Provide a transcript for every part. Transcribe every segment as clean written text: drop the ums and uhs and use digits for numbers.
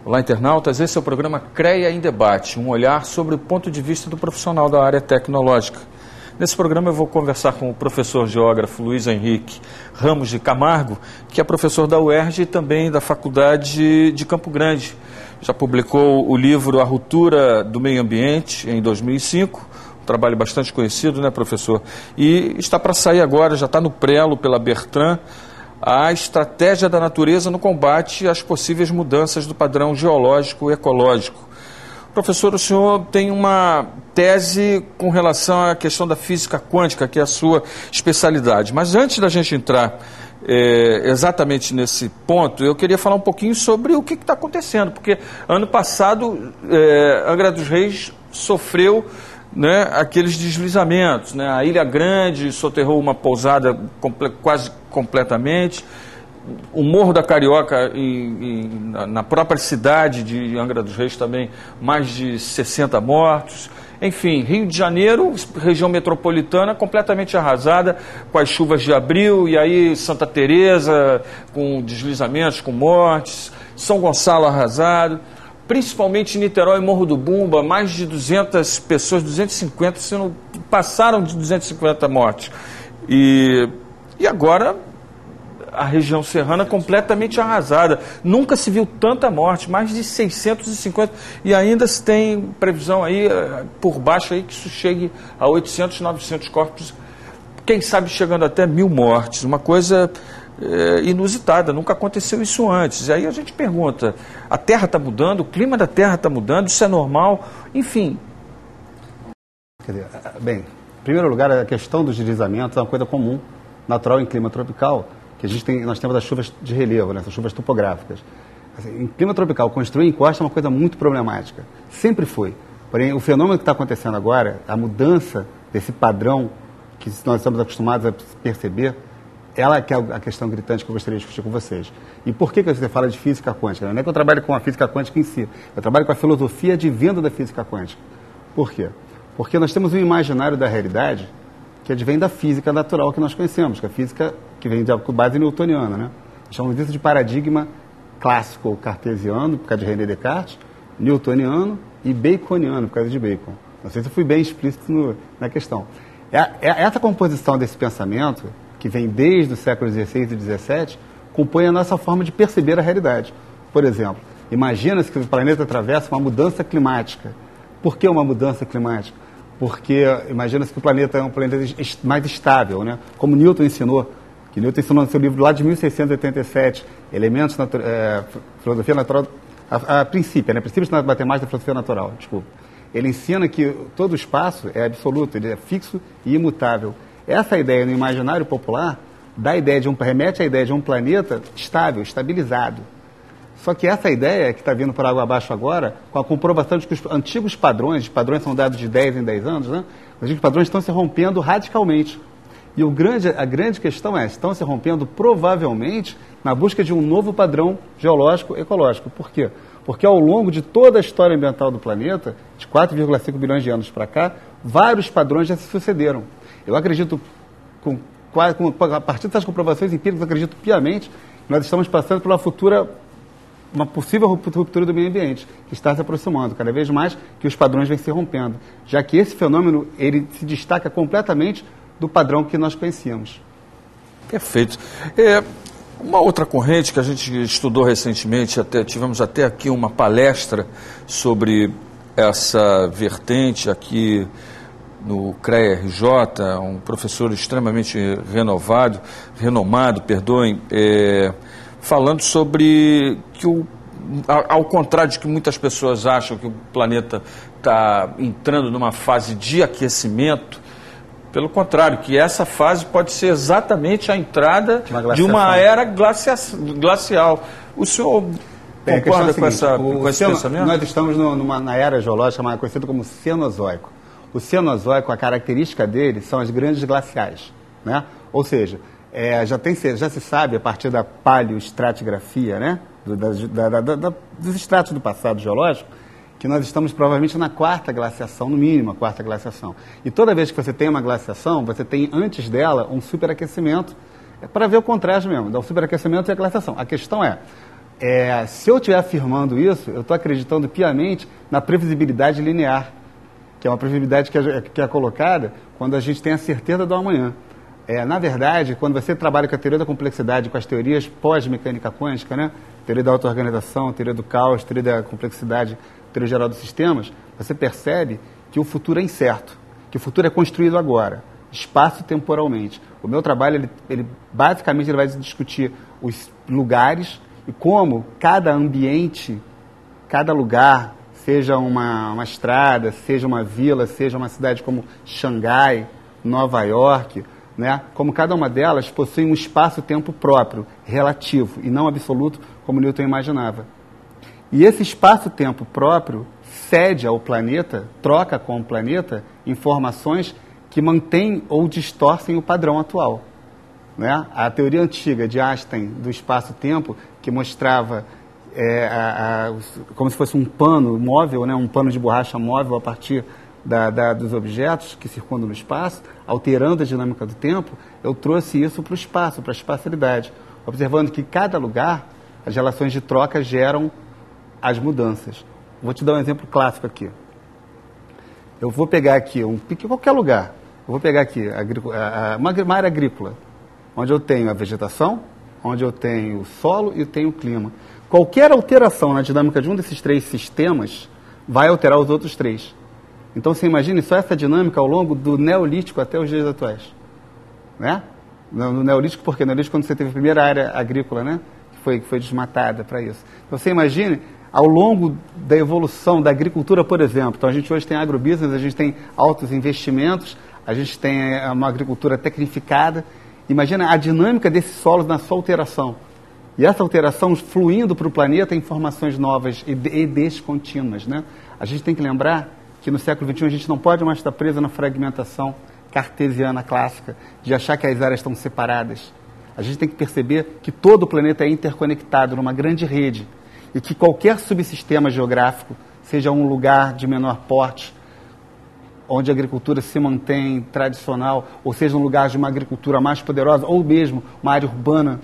Olá, internautas. Esse é o programa CREA em Debate, um olhar sobre o ponto de vista do profissional da área tecnológica. Nesse programa eu vou conversar com o professor geógrafo Luiz Henrique Ramos de Camargo, que é professor da UERJ e também da Faculdade de Campo Grande. Já publicou o livro A Ruptura do Meio Ambiente, em 2005, um trabalho bastante conhecido, né, professor? E está para sair agora, já está no prelo pela Bertrand, a estratégia da natureza no combate às possíveis mudanças do padrão geológico e ecológico. Professor, o senhor tem uma tese com relação à questão da física quântica, que é a sua especialidade. Mas antes da gente entrar exatamente nesse ponto, eu queria falar um pouquinho sobre o que está acontecendo, porque ano passado Angra dos Reis sofreu, né, aqueles deslizamentos, né? A Ilha Grande soterrou uma pousada quase completamente, o Morro da Carioca, na própria cidade de Angra dos Reis também, mais de 60 mortos. Enfim, Rio de Janeiro, região metropolitana, completamente arrasada com as chuvas de abril, e aí Santa Teresa com deslizamentos, com mortes, São Gonçalo arrasado. Principalmente em Niterói e Morro do Bumba, mais de 200 pessoas, 250, passaram de 250 mortes. E agora a região serrana completamente arrasada. Nunca se viu tanta morte, mais de 650. E ainda se tem previsão aí, por baixo, aí, que isso chegue a 800, 900 corpos. Quem sabe chegando até 1.000 mortes. Uma coisa inusitada, nunca aconteceu isso antes. E aí a gente pergunta, a Terra está mudando, o clima da Terra está mudando, isso é normal? Enfim. Quer dizer, bem, em primeiro lugar, a questão dos deslizamentos é uma coisa comum, natural em clima tropical, que nós temos as chuvas de relevo, né, essas chuvas topográficas. Assim, em clima tropical, construir encosta é uma coisa muito problemática. Sempre foi. Porém, o fenômeno que está acontecendo agora, a mudança desse padrão que nós estamos acostumados a perceber, ela que é a questão gritante que eu gostaria de discutir com vocês. E por que você fala de física quântica? Não é que eu trabalho com a física quântica em si, eu trabalho com a filosofia advinda da física quântica. Por quê? Porque nós temos um imaginário da realidade que advém da física natural que nós conhecemos, que é a física que vem de base newtoniana, né? Nós chamamos isso de paradigma clássico ou cartesiano, por causa de René Descartes, newtoniano e baconiano, por causa de Bacon. Não sei se eu fui bem explícito na questão. Essa composição desse pensamento, que vem desde o século XVI e XVII, compõe a nossa forma de perceber a realidade. Por exemplo, imagina-se que o planeta atravessa uma mudança climática. Por que uma mudança climática? Porque imagina-se que o planeta é um planeta mais estável, né? Como Newton ensinou, que Newton ensinou no seu livro lá de 1687, Elementos Filosofia Natural, a princípio, né? Princípios da Matemática da Filosofia Natural, desculpa. Ele ensina que todo o espaço é absoluto, ele é fixo e imutável. Essa ideia no imaginário popular remete à ideia de um planeta estável, estabilizado. Só que essa ideia que está vindo por água abaixo agora, com a comprovação de que os antigos padrões são dados de 10 em 10 anos, né? Os antigos padrões estão se rompendo radicalmente. E a grande questão é, estão se rompendo provavelmente na busca de um novo padrão geológico ecológico. Por quê? Porque ao longo de toda a história ambiental do planeta, de 4,5 bilhões de anos para cá, vários padrões já se sucederam. Eu acredito, a partir dessas comprovações empíricas, eu acredito piamente que nós estamos passando por uma possível ruptura do meio ambiente, que está se aproximando cada vez mais, que os padrões vêm se rompendo, já que esse fenômeno ele se destaca completamente do padrão que nós conhecíamos. Perfeito. Uma outra corrente que a gente estudou recentemente, tivemos até aqui uma palestra sobre essa vertente aqui no CREA-RJ, um professor extremamente renomado, falando sobre que, ao contrário de que muitas pessoas acham que o planeta está entrando numa fase de aquecimento, pelo contrário, que essa fase pode ser exatamente a entrada de uma era glacial. O senhor concorda com esse pensamento? Nós estamos na era geológica conhecida como Cenozoico. O Cenozoico, a característica dele são as grandes glaciais, né? Ou seja, já se sabe, a partir da paleoestratigrafia, né? Dos estratos do passado geológico, que nós estamos provavelmente na quarta glaciação, no mínimo a quarta glaciação. E toda vez que você tem uma glaciação, você tem antes dela um superaquecimento, para ver o contraste mesmo, dá o superaquecimento e a glaciação. A questão é, Se eu estiver afirmando isso, eu estou acreditando piamente na previsibilidade linear, que é uma previsibilidade que é colocada quando a gente tem a certeza do amanhã. Na verdade, quando você trabalha com a teoria da complexidade, com as teorias pós-mecânica quântica, né? Teoria da auto-organização, teoria do caos, teoria da complexidade, teoria geral dos sistemas, você percebe que o futuro é incerto, que o futuro é construído agora, espaço-temporalmente. O meu trabalho, ele basicamente vai discutir os lugares e como cada ambiente, cada lugar, seja uma estrada, seja uma vila, seja uma cidade como Xangai, Nova York, né? Como cada uma delas possui um espaço-tempo próprio, relativo, e não absoluto, como Newton imaginava. E esse espaço-tempo próprio cede ao planeta, troca com o planeta, informações que mantêm ou distorcem o padrão atual. Né? A teoria antiga de Einstein do espaço-tempo, que mostrava como se fosse um pano móvel, né? Um pano de borracha móvel a partir dos objetos que circundam no espaço, alterando a dinâmica do tempo, eu trouxe isso para o espaço, para a espacialidade, observando que cada lugar, as relações de troca geram as mudanças. Vou te dar um exemplo clássico aqui. Eu vou pegar aqui, qualquer lugar, eu vou pegar aqui uma área agrícola, onde eu tenho a vegetação, onde eu tenho o solo e eu tenho o clima. Qualquer alteração na dinâmica de um desses três sistemas vai alterar os outros três. Então, você imagine só essa dinâmica ao longo do Neolítico até os dias atuais. Né? No Neolítico, porque no Neolítico, quando você teve a primeira área agrícola, né? que foi desmatada para isso. Então, você imagine, ao longo da evolução da agricultura, por exemplo, então a gente hoje tem agrobusiness, a gente tem altos investimentos, a gente tem uma agricultura tecnificada. Imagina a dinâmica desses solos na sua alteração. E essa alteração fluindo para o planeta em informações novas e descontínuas. Né? A gente tem que lembrar que no século XXI a gente não pode mais estar preso na fragmentação cartesiana clássica, de achar que as áreas estão separadas. A gente tem que perceber que todo o planeta é interconectado numa grande rede e que qualquer subsistema geográfico, seja um lugar de menor porte, onde a agricultura se mantém tradicional, ou seja um lugar de uma agricultura mais poderosa, ou mesmo uma área urbana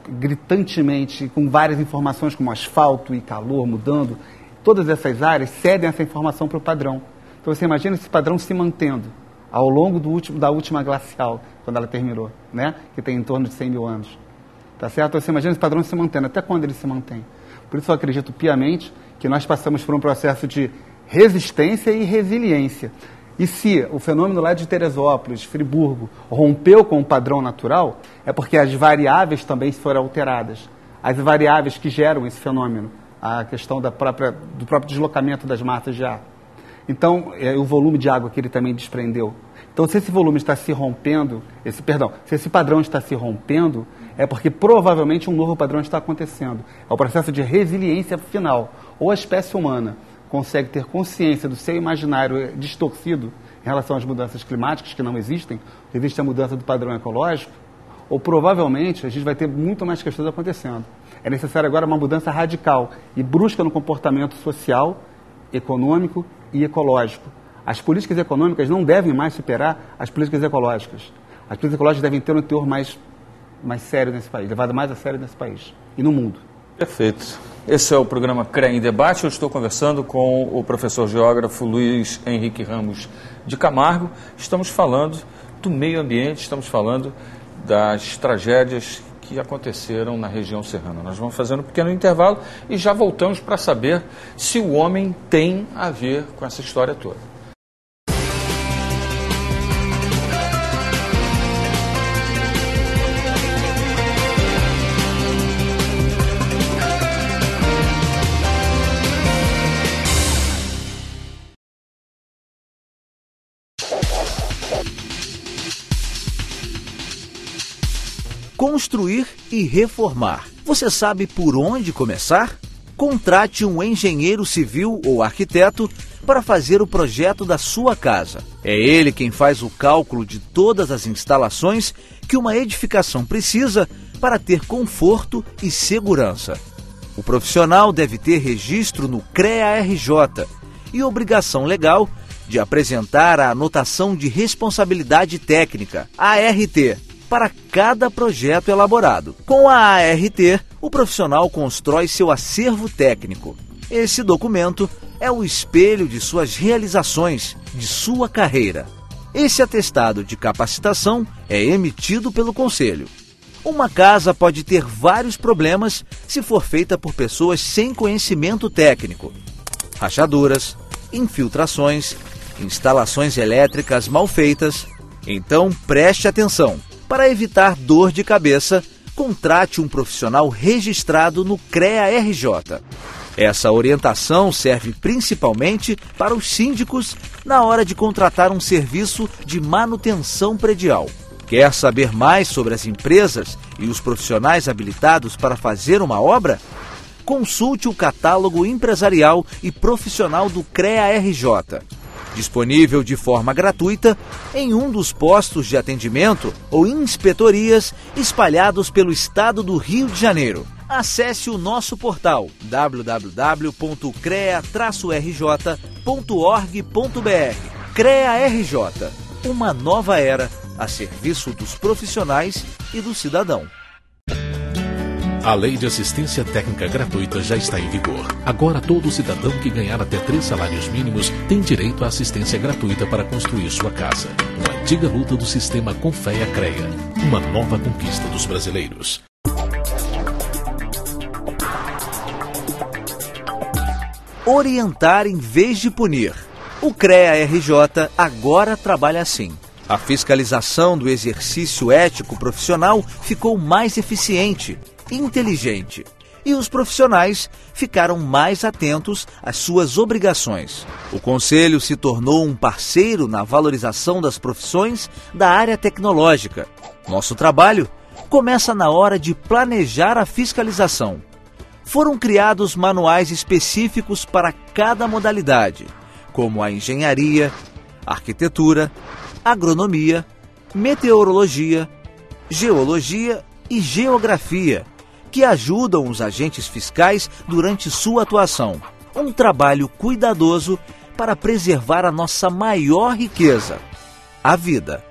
gritantemente, com várias informações como asfalto e calor mudando, todas essas áreas cedem essa informação para o padrão. Então você imagina esse padrão se mantendo ao longo da última glacial, quando ela terminou, né? Que tem em torno de 100 mil anos. Tá certo? Então você imagina esse padrão se mantendo. Até quando ele se mantém? Por isso eu acredito piamente que nós passamos por um processo de resistência e resiliência. E se o fenômeno lá de Teresópolis, Friburgo, rompeu com o padrão natural, é porque as variáveis também foram alteradas. As variáveis que geram esse fenômeno. A questão do próprio deslocamento das massas de ar. Então, o volume de água que ele também desprendeu. Então, se esse volume está se rompendo, se esse padrão está se rompendo, é porque provavelmente um novo padrão está acontecendo. É o processo de resiliência final. Ou a espécie humana consegue ter consciência do seu imaginário distorcido em relação às mudanças climáticas, que não existem, existe a mudança do padrão ecológico, ou provavelmente a gente vai ter muito mais questões acontecendo. É necessário agora uma mudança radical e brusca no comportamento social, econômico e ecológico. As políticas econômicas não devem mais superar as políticas ecológicas. As políticas ecológicas devem ter um teor mais sério nesse país, levado mais a sério nesse país e no mundo. Perfeito. Esse é o programa CREA em Debate. Eu estou conversando com o professor geógrafo Luiz Henrique Ramos de Camargo. Estamos falando do meio ambiente, estamos falando das tragédias que aconteceram na região serrana. Nós vamos fazer um pequeno intervalo e já voltamos para saber se o homem tem a ver com essa história toda. Construir e reformar. Você sabe por onde começar? Contrate um engenheiro civil ou arquiteto para fazer o projeto da sua casa. É ele quem faz o cálculo de todas as instalações que uma edificação precisa para ter conforto e segurança. O profissional deve ter registro no CREA-RJ e obrigação legal de apresentar a anotação de responsabilidade técnica, ART. para cada projeto elaborado. Com a ART, o profissional constrói seu acervo técnico. Esse documento é o espelho de suas realizações, de sua carreira. Esse atestado de capacitação é emitido pelo Conselho. Uma casa pode ter vários problemas se for feita por pessoas sem conhecimento técnico. Rachaduras, infiltrações, instalações elétricas mal feitas. Então preste atenção. Para evitar dor de cabeça, contrate um profissional registrado no CREA-RJ. Essa orientação serve principalmente para os síndicos na hora de contratar um serviço de manutenção predial. Quer saber mais sobre as empresas e os profissionais habilitados para fazer uma obra? Consulte o catálogo empresarial e profissional do CREA-RJ, disponível de forma gratuita em um dos postos de atendimento ou inspetorias espalhados pelo estado do Rio de Janeiro. Acesse o nosso portal www.crea-rj.org.br. CREA-RJ, uma nova era a serviço dos profissionais e do cidadão. A Lei de Assistência Técnica Gratuita já está em vigor. Agora, todo cidadão que ganhar até 3 salários mínimos tem direito à assistência gratuita para construir sua casa. Uma antiga luta do sistema Confea-CREA. Uma nova conquista dos brasileiros. Orientar em vez de punir. O CREA-RJ agora trabalha assim. A fiscalização do exercício ético profissional ficou mais eficiente, inteligente, e os profissionais ficaram mais atentos às suas obrigações. O Conselho se tornou um parceiro na valorização das profissões da área tecnológica. Nosso trabalho começa na hora de planejar a fiscalização. Foram criados manuais específicos para cada modalidade, como a engenharia, arquitetura, agronomia, meteorologia, geologia e geografia, que ajudam os agentes fiscais durante sua atuação. Um trabalho cuidadoso para preservar a nossa maior riqueza, a vida.